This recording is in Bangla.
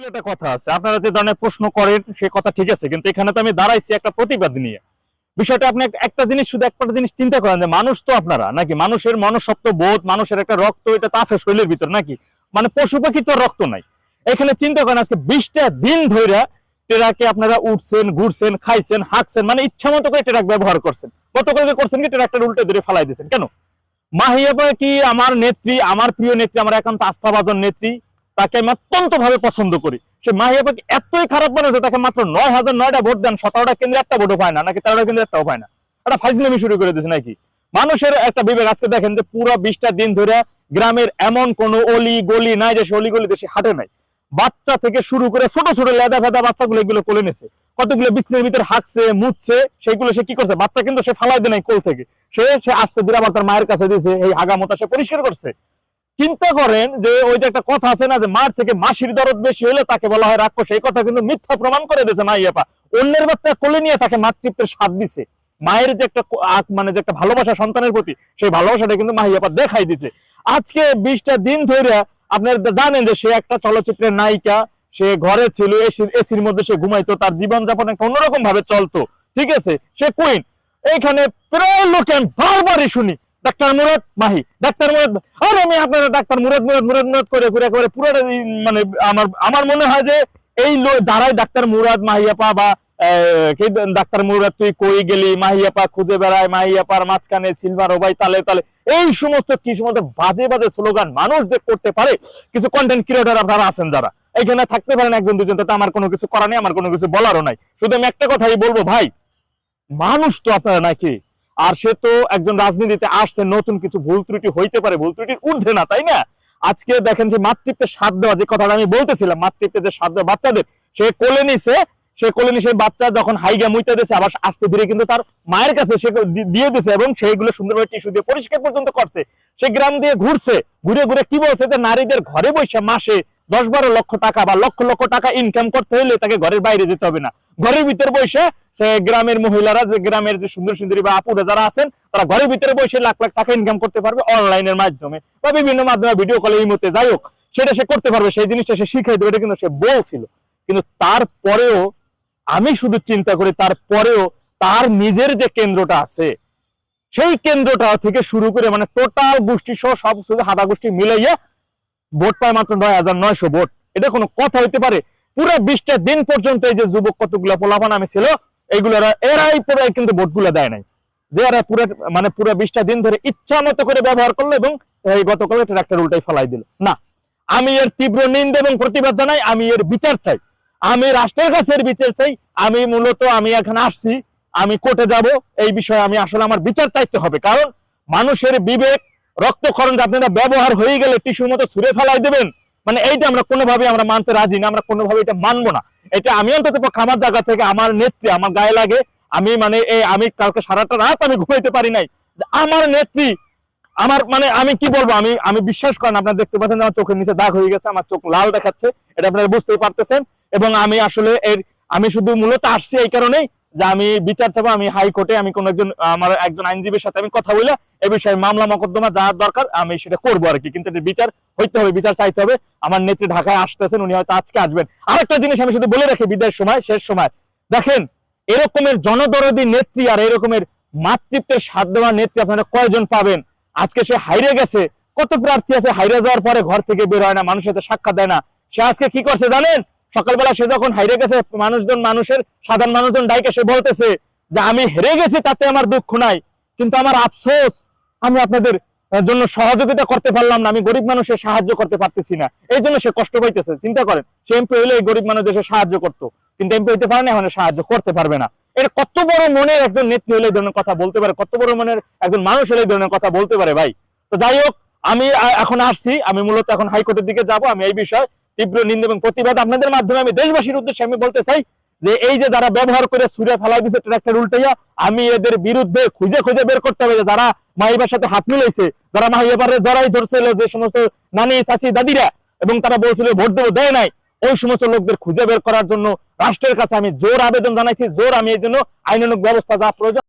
সিম্পল একটা কথা আছে, আপনারা যে ধরনের প্রশ্ন করেন সে কথা ঠিক আছে, কিন্তু এখানে তো আমি দাঁড়াইছি একটা প্রতিবাদ নিয়ে। বিষয়টা আপনি একটা জিনিস, শুধু একটা জিনিস চিন্তা করেন যে মানুষ তো আপনারা নাকি, মানুষের মনসত্ব বোধ, মানুষের একটা রক্ত, এটা তো আছে শরীরের ভিতর নাকি, মানে পশু পাখির তো রক্ত নাই। এখানে চিন্তা করেন আজকে 20টা দিন ধরে ট্রাকে আপনারা উঠছেন, ঘুরছেন, খাইছেন, হাঁকছেন, মানে ইচ্ছা মতো করে ট্রাক ব্যবহার করছেন। গতকালকে করছেন কি, ট্রাকটা উল্টে ধরে ফালাই দিয়েছেন কেন? মাহিয়াপা কি আমার নেত্রী, আমার প্রিয় নেত্রী, আমার একান্ত আস্থাভাজন নেত্রী, তাকে আমি অত্যন্ত ভাবে পছন্দ করি। সে মাহিয়াপা কি এতই খারাপ মানুষ যে তাকে মাত্র 9,009টা ভোট দেন, 17টা কেন্দ্রে একটা ভোটও পায় না, নাকি 13টা কেন্দ্রে একটাও পায় না? একটা ফাইজলামি শুরু করে দিয়েছে নাকি? মানুষের একটা বিবেক। আজকে দেখেন যে পুরো 20টা দিন ধরে গ্রামের এমন কোন অলি গলি নাই যে সে অলি গলিতে সে হাঁটে নাই। বাচ্চা থেকে শুরু করে ছোট ছোট লেদা ফেদা বাচ্চাগুলো এগুলো কোলে নিছে, কতগুলো বিছনের ভিতরে হাঁকছে, মুছছে, সেগুলো সে কি করছে? বাচ্চা কিন্তু সে ফালাই দেয় নাই কোল থেকে, সে আস্তে ধীরে আবার তার মায়ের কাছে দিয়েছে, এই হাগামোতা সে পরিষ্কার করছে। চিন্তা করেন যে ওই যে একটা কথা আছে না, যে মার থেকে মাসির দরদ বেশি হলে তাকে বলা হয় রাক্ষস, সেই কথা কিন্তু মিথ্যা প্রমাণ করে দিয়েছে মাইয়াপা। অন্যের বাচ্চা কোলে নিয়ে তাকে মাতৃত্বের স্বাদ দিছে। মায়ের যে একটা মানে যে একটা ভালোবাসা সন্তানের প্রতি, সেই ভালোবাসাটা কিন্তু মাহিয়াপা দেখাই দিছে। আজকে 20টা দিন ধরে আপনারা জানেন যে সে একটা চলচ্চিত্রের নায়িকা, সে ঘরে ছিল, এসির মধ্যে সে ঘুমাইতো, তার জীবনযাপন একটা অন্যরকম ভাবে চলতো, ঠিক আছে, সে কুইন। এইখানে প্রায় লোকে আমি বারবারই শুনি ডাক্তার মুরাদ মাহি, ডাক্তার মুরাদ। আর আমি আপনারা ডাক্তার মুরাদ মুরাদ মুরাদ মুরাদ করে ঘুরে একেবারে পুরোটা মানে আমার আমার মনে হয় যে এই যারাই ডাক্তার মুরাদ মাহিয়াপা বা ডাক্তার মুরাদ তুই কই গেলি, মাহিয়াপা খুঁজে বেড়ায়, মাহিয়াপার মাঝখানে সিলভার ওবাই তালে তালে, এই সমস্ত কি সমস্ত বাজে বাজে স্লোগান মানুষ যে করতে পারে, কিছু কন্টেন্ট ক্রিয়েটর আপনারা আছেন যারা এখানে থাকতে পারেন একজন দুজন, তাতে আমার কোনো কিছু করা নেই, আমার কোনো কিছু বলারও নাই। শুধু আমি একটা কথাই বলবো, ভাই মানুষ তো আপনারা নাকি, আর সে তো একজন রাজনীতিতে আসছে, নতুন কিছু ভুল ত্রুটি হইতে পারে, ভুল ত্রুটির ঊর্ধ্বে না, তাই না? আজকে দেখেন যে মাতৃত্বের স্বাদ দেওয়া, যে কথাটা আমি বলতেছিলাম, মাতৃত্বের যে স্বাদ দেওয়া বাচ্চাদের, সে কোলে নিছে, সে বাচ্চা যখন হাইগা মুইতে দিয়েছে, আবার আস্তে ধীরে কিন্তু তার মায়ের কাছে সে দিয়ে দিয়েছে, এবং সেইগুলো সুন্দরভাবে টিস্যু দিয়ে পরিষ্কার পর্যন্ত করছে। সে গ্রাম দিয়ে ঘুরছে, ঘুরে ঘুরে কি বলছে যে নারীদের ঘরে বসে মাসে 10-12 লক্ষ টাকা বা লক্ষ লক্ষ টাকা ইনকাম করতে হলে তাকে ঘরের বাইরে যেতে হবে না, ঘরের ভিতর বসে সে গ্রামের মহিলারা, যে গ্রামের যে সুন্দর সুন্দরী বা আপুরা যারা আছেন, তারা ঘরের ভিতরে বসে লাখ লাখ টাকা ইনকাম করতে পারবে অনলাইনের মাধ্যমে বা বিভিন্ন মাধ্যমে, ভিডিও কলে, এই মতে যাই হোক, সেটা সে করতে পারবে। সেই জিনিসটা সে শিখাই দেবে, এটা কিন্তু সে বলছিল। কিন্তু তারপরেও আমি শুধু চিন্তা করি, তারপরেও তার নিজের যে কেন্দ্রটা আছে, সেই কেন্দ্রটা থেকে শুরু করে মানে টোটাল গোষ্ঠী সহ সব শুধু হাদা গোষ্ঠী মিলাইয়া ভোট পায় মাত্র 9,900 ভোট। এটা কোনো কথা হইতে পারে? পুরো 20টা দিন পর্যন্ত এই যে যুবক কতগুলা পোলাপান আমি ছিল, এইগুলারা এরাই পুরো কিন্তু ভোটগুলো দেয় নাই, যে এরা পুরো মানে পুরো 20টা দিন ধরে ইচ্ছা মতো করে ব্যবহার করলো, এবং এই গতকাল ট্রাক্টর উল্টাই ফেলাই দিল। না, আমি এর তীব্র নিন্দা এবং প্রতিবাদ জানাই, আমি এর বিচার চাই, আমি রাষ্ট্রের কাছে এর বিচার চাই। আমি মূলত আমি এখানে আসছি, আমি কোর্টে যাব, এই বিষয়ে আমি আসলে আমার বিচার চাইতে হবে, কারণ মানুষের বিবেক, রক্তক্ষরণ আপনারা ব্যবহার হয়ে গেলে টিস্যুর মতো ছুঁড়ে ফেলাই দেবেন, মানে এইটা আমরা কোনোভাবে আমরা মানতে রাজি না, আমরা কোনোভাবে এটা মানবো না। এটা আমি অন্তত পক্ষে আমার জায়গা থেকে, আমার নেত্রী আমার গায়ে লাগে, আমি মানে আমি কালকে সারাটা রাত আমি ঘুমাইতে পারি নাই, আমার নেত্রী, আমার মানে আমি কি বলবো, আমি বিশ্বাস করেন, আপনারা দেখতে পাচ্ছেন আমার চোখের নিচে দাগ হয়ে গেছে, আমার চোখ লাল দেখাচ্ছে, এটা আপনারা বুঝতেই পারতেছেন। এবং আমি আসলে আমি শুধু মূলত আসছি এই কারণেই যে আমি বিচার চাবো, আমি হাইকোর্টে আমি কোন আমার একজন আইনজীবীর সাথে আমি কথা বলে এ বিষয়ে মামলা মকদ্দমা যা দরকার আমি সেটা করবো আর কি, কিন্তু বিচার হইতে হবে, বিচার চাইতে হবে। আমার নেত্রী ঢাকায় আসতেছেন, উনি হয়তো আজকে আসবেন। আরেকটা জিনিস আমি শুধু বলে রাখি বিদায়ের সময়, শেষ সময়, দেখেন এরকমের জনদরদী নেত্রী আর এরকমের মাতৃত্বের স্বাদ দেওয়া নেত্রী আপনারা কয়জন পাবেন? আজকে সে হাইরে গেছে, কত প্রার্থী আছে হাইরে যাওয়ার পরে ঘর থেকে বের হয় না, মানুষের সাথে সাক্ষাৎ দেয় না। সে আজকে কি করছে জানেন? সকালবেলা সে যখন হাইরে গেছে, মানুষের সাধারণ মানুষজন ডাইকে সে বলতেছে যে আমি হেরে গেছি, তাতে আমার দুঃখ নাই, কিন্তু আমার আফসোস আমি আপনাদের জন্য সহযোগিতা করতে পারলাম না, আমি গরিব মানুষের সাহায্য করতে পারতেছি না, এই জন্য সে কষ্ট পাইতেছে। চিন্তা করেন, সে এমপি হলে এই গরিব মানুষ দেশে সাহায্য করতো, কিন্তু এমপি হইতে পারে না, এখন সাহায্য করতে পারবে না। এর কত বড় মনের একজন নেত্রী হলে এই ধরনের কথা বলতে পারে, কত বড় মনের একজন মানুষ হলে এই ধরনের কথা বলতে পারে ভাই। তো যাই হোক, আমি এখন আসছি, আমি মূলত এখন হাইকোর্টের দিকে যাব। আমি এই বিষয়ে তীব্র নিন্দা এবং প্রতিবাদ আপনাদের মাধ্যমে আমি দেশবাসীর উদ্দেশ্যে আমি বলতে চাই যে এই যে যারা ব্যবহার করে ছুঁড়ে ফেলাই দিচ্ছে ট্রাক্টর উল্টাইয়া, আমি এদের বিরুদ্ধে খুঁজে খুঁজে বের করতে হবে, যারা মাহিবার সাথে হাত মিলাইছে, যারা মাহিবারে জড়াই ধরছিল, যে সমস্ত নানি চাচি দাদিরা, এবং তারা বলছিল ভোট দেবো, দেয় নাই, ওই সমস্ত লোকদের খুঁজে বের করার জন্য রাষ্ট্রের কাছে আমি জোর আবেদন জানাইছি, জোর আমি এই জন্য আইনানুগ ব্যবস্থা যা প্রয়োজন